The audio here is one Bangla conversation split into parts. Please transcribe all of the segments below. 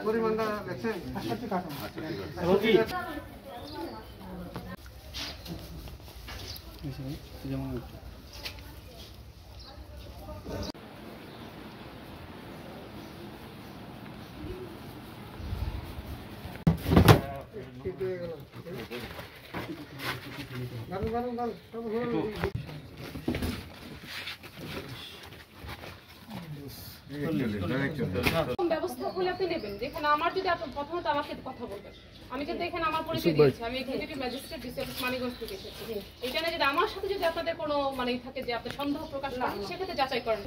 পরিমাণটা দেখছেন? ব্যবস্থা হলে আপনি নেবেন। যেখানে আমার যদি প্রথমত আমাকে কথা বলবেন, আমি কিন্তু এখানে আমার পরিচয় দিয়েছি, আমি এক্সিকিউটিভ ম্যাজিস্ট্রেট ডিসি মানিকগঞ্জ থেকে এসেছি। এটা নিয়ে যদি আমার সাথে যদি আপনাদের কোনো মানে থাকে যে আপনি সন্দেহ প্রকাশ করেন, সেক্ষেত্রে যাচাই করেন।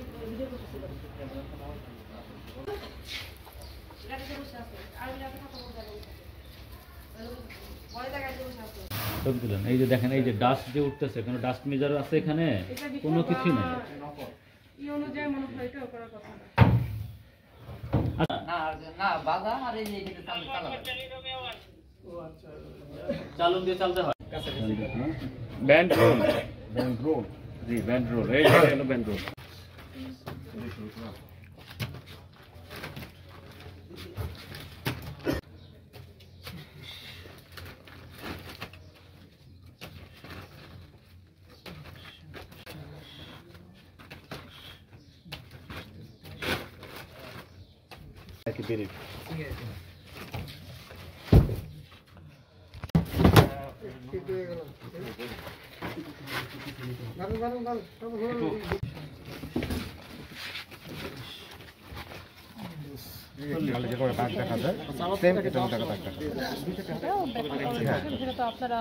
এই যে দেখেন, এই যে ডাস্ট যে উঠতেছে, কোনো ডাস্ট মেজার আছে এখানে? কোনো কিছু নেই। চালন দিয়ে চালতে হয়। ব্যান্ড রোল, জি ব্যান্ড রোল, এই হলো ব্যান্ড রোল। বেরিয়ে আপনারা